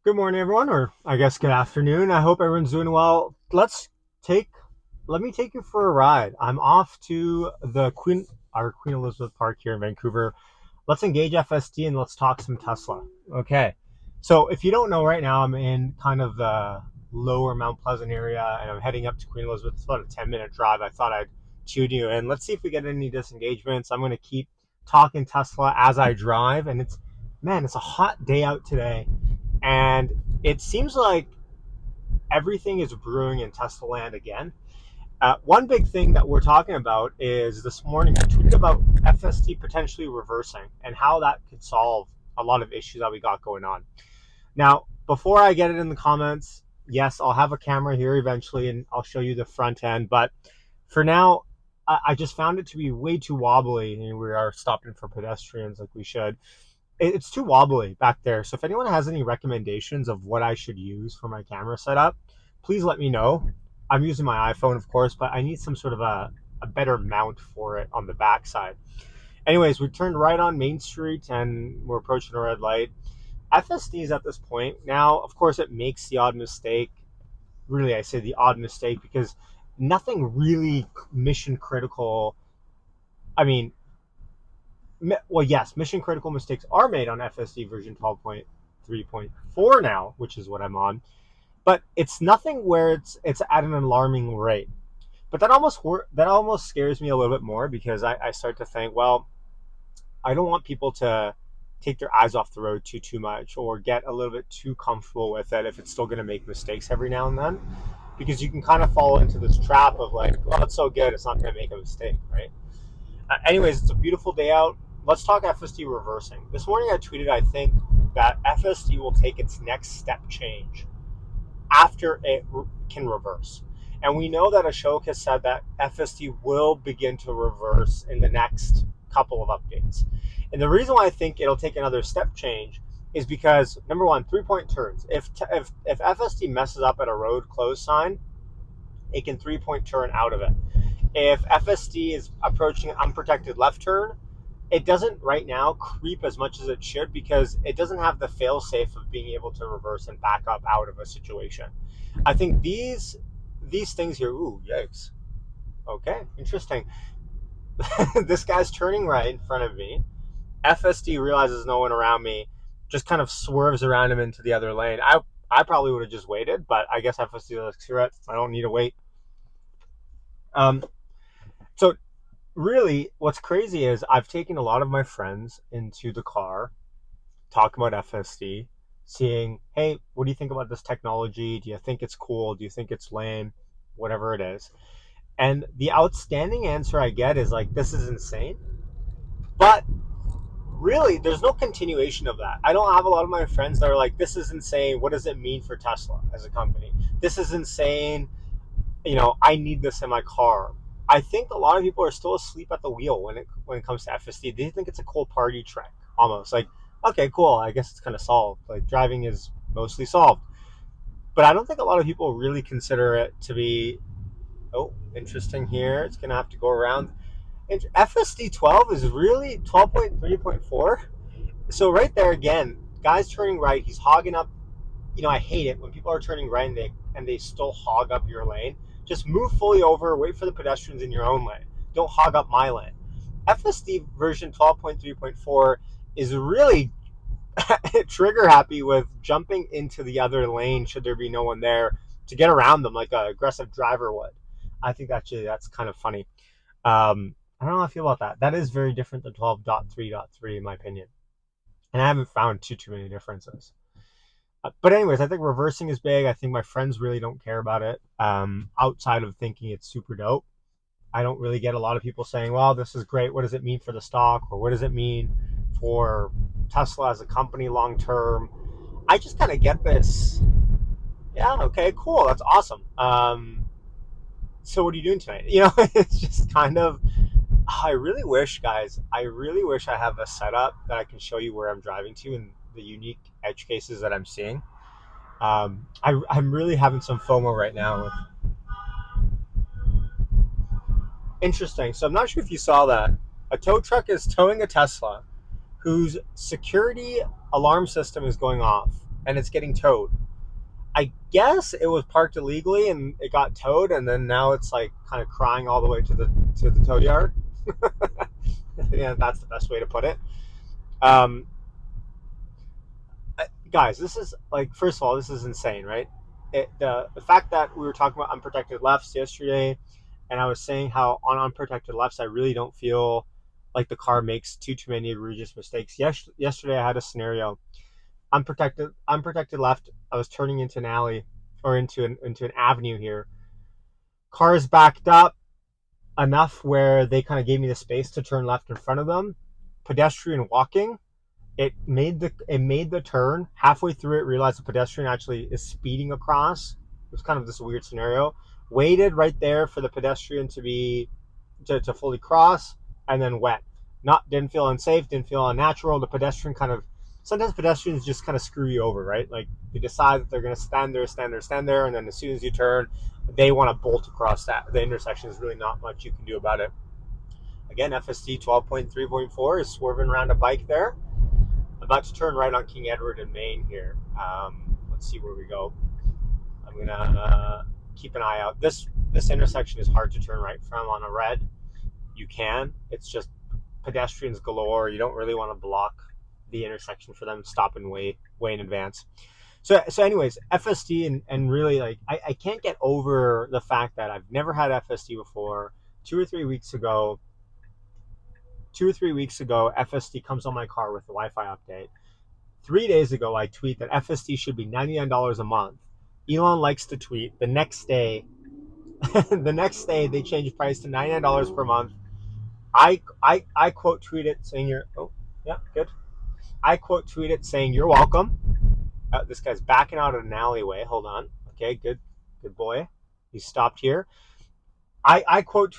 Good morning, everyone, or I guess good afternoon. I hope everyone's doing well. Take, let me take you for a ride. I'm off to our Queen Elizabeth Park here in Vancouver. Let's engage FSD and let's talk some Tesla. Okay. So if you don't know, right now I'm in kind of the lower Mount Pleasant area, and I'm heading up to Queen Elizabeth. It's about a 10-minute drive. I thought I'd tune you in. Let's see if we get any disengagements. I'm going to keep talking Tesla as I drive, and it's a hot day out today, and it seems like everything is brewing in Tesla land again. One big thing that we're talking about is this morning I tweeted about FSD potentially reversing and how that could solve a lot of issues that we got going on. Now, before I get it in the comments, yes, I'll have a camera here eventually and I'll show you the front end. But for now, I just found it to be way too wobbly, and we are stopping for pedestrians like we should. It's too wobbly back there. So if anyone has any recommendations of what I should use for my camera setup, please let me know. I'm using my iPhone, of course, but I need some sort of a better mount for it on the backside. Anyways, we turned right on Main Street and we're approaching a red light. FSD is at this point. Now, of course, it makes the odd mistake. Really, I say the odd mistake because nothing really mission critical. I mean, well, yes, mission critical mistakes are made on FSD version 12.3.4 now, which is what I'm on. But it's nothing where it's at an alarming rate. But that almost scares me a little bit more because I start to think, well, I don't want people to take their eyes off the road too much or get a little bit too comfortable with it if it's still going to make mistakes every now and then, because you can kind of fall into this trap of like, well, it's so good, it's not going to make a mistake, right? Anyways, it's a beautiful day out. Let's talk FSD reversing. This morning I tweeted, I think that FSD will take its next step change after it can reverse. And we know that Ashok has said that FSD will begin to reverse in the next couple of updates. And the reason why I think it'll take another step change is because, number one, 3-point turns. If FSD messes up at a road closed sign, it can 3-point turn out of it. If FSD is approaching an unprotected left turn, it doesn't right now creep as much as it should because it doesn't have the fail safe of being able to reverse and back up out of a situation. I think these things here, ooh, yikes. Okay, interesting. This guy's turning right in front of me. FSD realizes no one around me, just kind of swerves around him into the other lane. I probably would have just waited, but I guess FSD looks screw it. I don't need to wait. So really, what's crazy is I've taken a lot of my friends into the car, talking about FSD, seeing, hey, what do you think about this technology? Do you think it's cool? Do you think it's lame? Whatever it is. And the outstanding answer I get is like, this is insane. But really, there's no continuation of that. I don't have a lot of my friends that are like, this is insane. What does it mean for Tesla as a company? This is insane. I need this in my car. I think a lot of people are still asleep at the wheel when it comes to FSD. They think it's a cool party trick, almost like, okay, cool. I guess it's kind of solved. Like driving is mostly solved, but I don't think a lot of people really consider it to be. Oh, interesting here. It's gonna have to go around. And FSD 12 is really 12.3.4. So right there again, guys turning right. He's hogging up. I hate it when people are turning right and they still hog up your lane. Just move fully over, wait for the pedestrians in your own lane. Don't hog up my lane. FSD version 12.3.4 is really trigger happy with jumping into the other lane should there be no one there to get around them like an aggressive driver would. I think that's kind of funny. I don't know how I feel about that. That is very different than 12.3.3 in my opinion. And I haven't found too many differences. But anyways, I think reversing is big. I think my friends really don't care about it. Outside of thinking it's super dope, I don't really get a lot of people saying, well, this is great. What does it mean for the stock? Or what does it mean for Tesla as a company long term? I just kind of get this. Yeah, okay, cool. That's awesome. So what are you doing tonight? It's just kind of, I really wish, guys, I have a setup that I can show you where I'm driving to and the unique edge cases that I'm seeing. I'm really having some FOMO right now. Interesting. So I'm not sure if you saw that. A tow truck is towing a Tesla whose security alarm system is going off. and it's getting towed. I guess it was parked illegally and it got towed, and then now it's like kind of crying all the way to the tow yard. Yeah, that's the best way to put it. Um, Guys, this is like, first of all, this is insane, right? The fact that we were talking about unprotected lefts yesterday, and I was saying how on unprotected lefts, I really don't feel like the car makes too many egregious mistakes. Yesterday I had a scenario, unprotected left. I was turning into an alley or into an avenue here. Cars backed up enough where they kind of gave me the space to turn left in front of them. Pedestrian walking, it made the turn. Halfway through it, realized the pedestrian actually is speeding across. It was kind of this weird scenario. Waited right there for the pedestrian to fully cross, and then went. Not Didn't feel unsafe, didn't feel unnatural. The pedestrian kind of, sometimes pedestrians just kind of screw you over, right? Like they decide that they're going to stand there, and then as soon as you turn, they want to bolt across the intersection. There's really not much you can do about it. Again, FSD 12.3.4 is swerving around a bike there. About to turn right on King Edward in Maine here. Let's see where we go. I'm gonna keep an eye out. This intersection is hard to turn right from on a red. You can. It's just pedestrians galore. You don't really want to block the intersection for them. Stop and wait way in advance. So anyways, FSD and really like I can't get over the fact that I've never had FSD before. 2 or 3 weeks ago, FSD comes on my car with the Wi-Fi update. 3 days ago, I tweet that FSD should be $99 a month. Elon likes to tweet. The next day, they change price to $99 per month. I quote tweet it saying I quote tweet it saying you're welcome. This guy's backing out of an alleyway. Hold on. Okay, good boy. He stopped here. I quote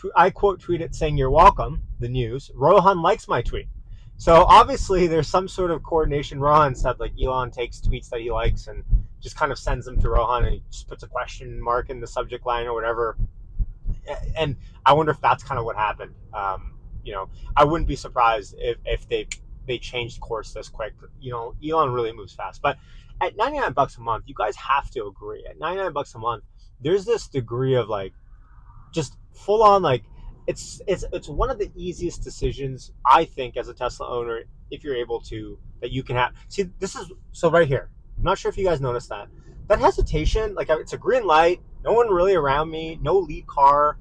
tweet it saying you're welcome. The news. Rohan likes my tweet. So obviously there's some sort of coordination. Rohan said like Elon takes tweets that he likes and just kind of sends them to Rohan, and he just puts a question mark in the subject line or whatever. And I wonder if that's kind of what happened. I wouldn't be surprised if they changed course this quick. Elon really moves fast. But at $99 a month, you guys have to agree. At $99 a month, there's this degree of like just full on like it's one of the easiest decisions I think as a Tesla owner, if you're able to, that you can have. See, this is so right here. I'm not sure if you guys noticed that hesitation. Like it's a green light, no one really around me, no lead car,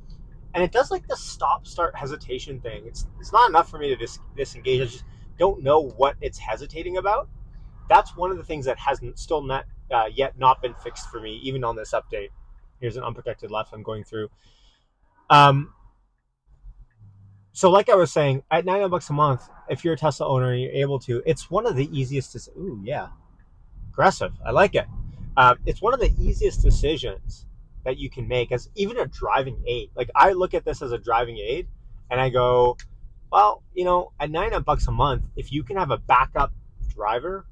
and it does like the stop start hesitation thing. It's not enough for me to disengage. I just don't know what it's hesitating about. That's one of the things that hasn't still not yet not been fixed for me, even on this update. Here's an unprotected left I'm going through. So like I was saying, at $99 a month, if you're a Tesla owner and you're able to, it's one of the easiest to, ooh, yeah, aggressive. I like it. It's one of the easiest decisions that you can make as even a driving aid. Like I look at this as a driving aid and I go, well, at $99 a month, if you can have a backup driver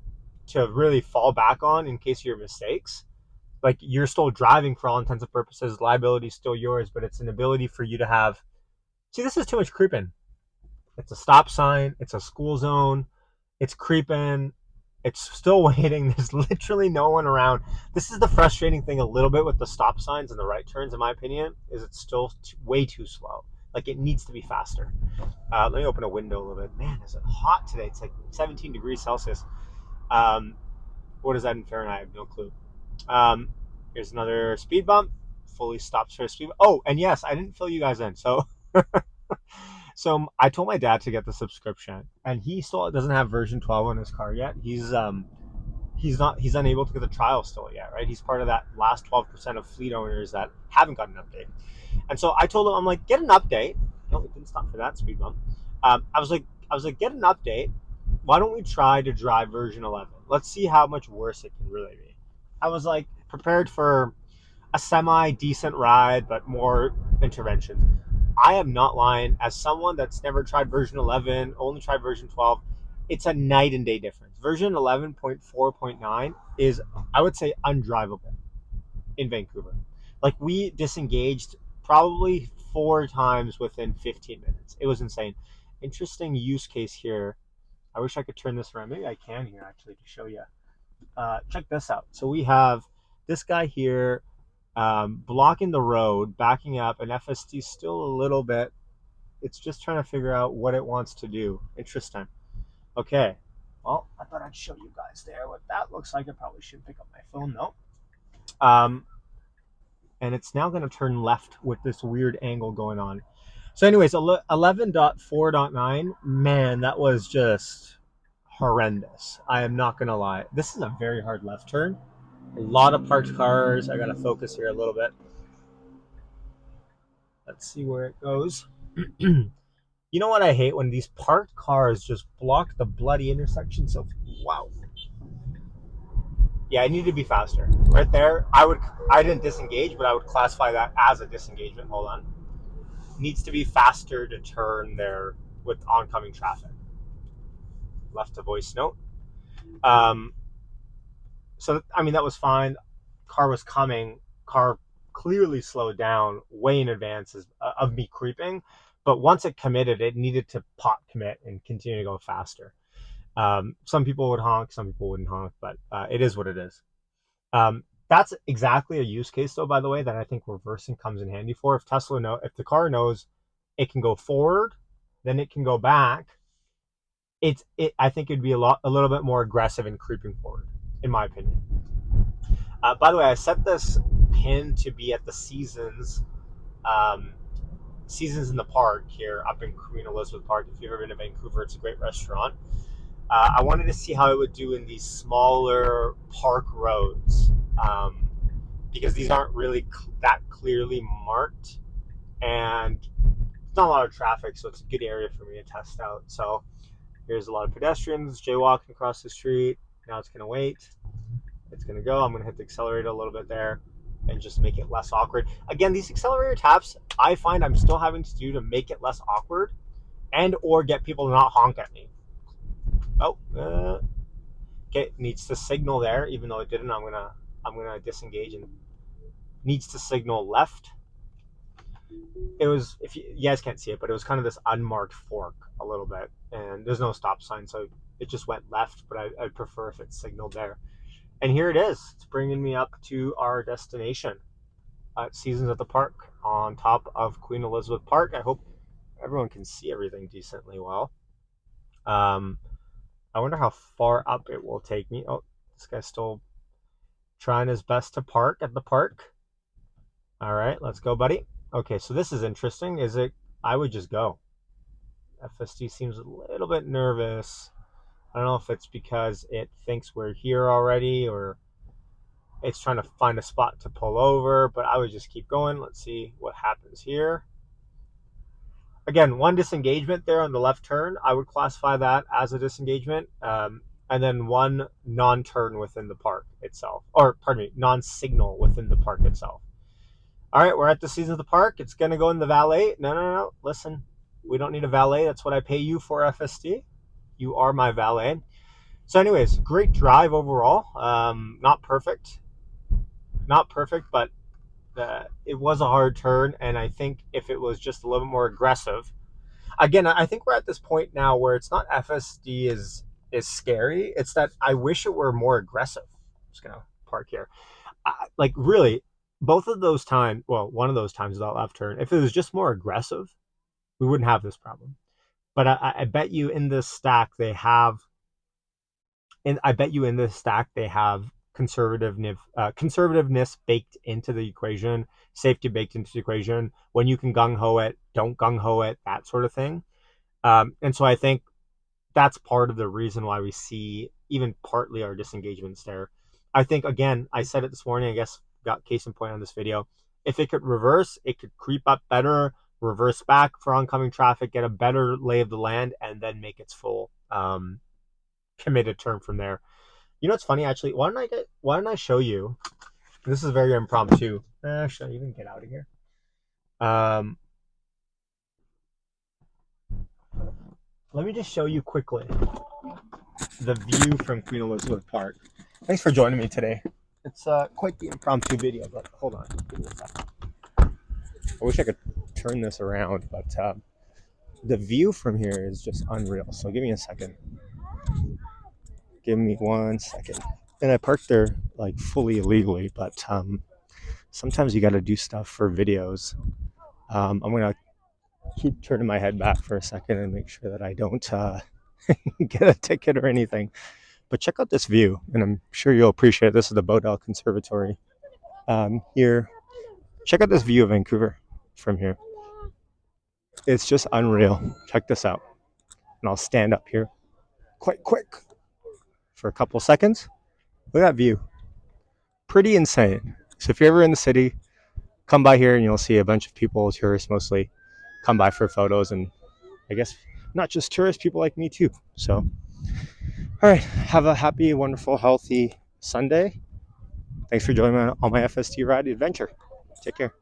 to really fall back on in case of your mistakes, like you're still driving for all intents and purposes, liability is still yours, but it's an ability for you to have. See, this is too much creeping. It's a stop sign. It's a school zone. It's creeping. It's still waiting. There's literally no one around. This is the frustrating thing a little bit with the stop signs and the right turns, in my opinion, is it's still way too slow. Like it needs to be faster. Let me open a window a little bit. Man, is it hot today? It's like 17 degrees Celsius. What is that in Fahrenheit? I have no clue. Here's another speed bump. Fully stops for a speed bump. Oh, and yes, I didn't fill you guys in. So I told my dad to get the subscription, and he still doesn't have version 12 on his car yet. He's unable to get the trial still yet, right? He's part of that last 12% of fleet owners that haven't got an update. And so I told him, I'm like, get an update. No, it didn't stop for that speed bump. I was like, get an update. Why don't we try to drive version 11? Let's see how much worse it can really be. I was like prepared for a semi-decent ride, but more interventions. I am not lying. As someone that's never tried version 11, only tried version 12, it's a night and day difference. Version 11.4.9 is, I would say, undrivable in Vancouver. Like we disengaged probably 4 times within 15 minutes. It was insane. Interesting use case here. I wish I could turn this around. Maybe I can here actually to show you. check this out. So we have this guy here blocking the road, backing up, and FSD still a little bit. It's just trying to figure out what it wants to do. Interesting. Okay. Well, I thought I'd show you guys there what that looks like. I probably should pick up my phone. No. And it's now going to turn left with this weird angle going on. So anyways, 11.4.9, man, that was just horrendous. I am not going to lie. This is a very hard left turn. A lot of parked cars. I got to focus here a little bit. Let's see where it goes. You know what I hate? When these parked cars just block the bloody intersection. So, wow. Yeah, I need to be faster. Right there, I didn't disengage, but I would classify that as a disengagement. Hold on. Needs to be faster to turn there with oncoming traffic. Left a voice note. So, I mean, that was fine. Car was coming. Car clearly slowed down way in advance of me creeping. But once it committed, it needed to pot commit and continue to go faster. Some people would honk, some people wouldn't honk, but it is what it is. That's exactly a use case, though, by the way, that I think reversing comes in handy for. If if the car knows it can go forward, then it can go back. I think it'd be a little bit more aggressive in creeping forward, in my opinion. By the way, I set this pin to be at the Seasons in the Park here up in Queen Elizabeth Park. If you've ever been to Vancouver, it's a great restaurant. I wanted to see how it would do in these smaller park roads because these aren't really that clearly marked, and it's not a lot of traffic, so it's a good area for me to test out. So here's a lot of pedestrians jaywalking across the street. Now it's going to wait. It's going to go. I'm going to hit the accelerator a little bit there and just make it less awkward. Again, these accelerator taps, I find I'm still having to do to make it less awkward and or get people to not honk at me. Oh, okay, needs to signal there, even though it didn't. I'm gonna disengage and needs to signal left. It was, if you guys can't see it, but it was kind of this unmarked fork a little bit, and there's no stop sign, so it just went left. But I'd prefer if it signaled there. And here it is. It's bringing me up to our destination at Seasons at the Park on top of Queen Elizabeth Park. I hope everyone can see everything decently well. I wonder how far up it will take me. Oh, this guy's still trying his best to park at the park. All right, let's go, buddy. Okay, so this is interesting. I would just go. FSD seems a little bit nervous. I don't know if it's because it thinks we're here already or it's trying to find a spot to pull over, but I would just keep going. Let's see what happens here. Again, one disengagement there on the left turn, I would classify that as a disengagement. And then one non-turn within the park itself. Or, pardon me, non-signal within the park itself. All right, we're at the Season of the Park. It's going to go in the valet. No. Listen, we don't need a valet. That's what I pay you for, FSD. You are my valet. So anyways, great drive overall. Not perfect, but it was a hard turn, and I think if it was just a little bit more aggressive, again, I think we're at this point now where it's not FSD is scary. It's that I wish it were more aggressive. I'm just gonna park here. Like really, both of those times. Well, one of those times without left turn. If it was just more aggressive, we wouldn't have this problem. But I bet you in this stack they have, and I bet you in this stack they have conservativeness baked into the equation, safety baked into the equation. When you can gung ho it, don't gung ho it, that sort of thing. And so I think that's part of the reason why we see even partly our disengagements there. I think, again, I said it this morning, I guess got case in point on this video. If it could reverse, it could creep up better, reverse back for oncoming traffic, get a better lay of the land, and then make its full committed turn from there. You know what's funny, actually? Why don't I show you? This is very impromptu. Should I even get out of here? Let me just show you quickly the view from Queen Elizabeth Park. Thanks for joining me today. It's quite the impromptu video, but hold on. Give me a second. I wish I could turn this around, but the view from here is just unreal. So give me a second. Give me 1 second. And I parked there like fully illegally, but sometimes you got to do stuff for videos. I'm gonna keep turning my head back for a second and make sure that I don't get a ticket or anything. But check out this view, and I'm sure you'll appreciate it. This is the Bodell Conservatory here. Check out this view of Vancouver from here. It's just unreal. Check this out. And I'll stand up here quite quick for a couple seconds. Look at that view. Pretty insane. So if you're ever in the city, come by here and you'll see a bunch of people, tourists mostly, come by for photos, and I guess not just tourists, people like me too. So, all right, have a happy, wonderful, healthy Sunday. Thanks for joining me on my FSD ride adventure. Take care.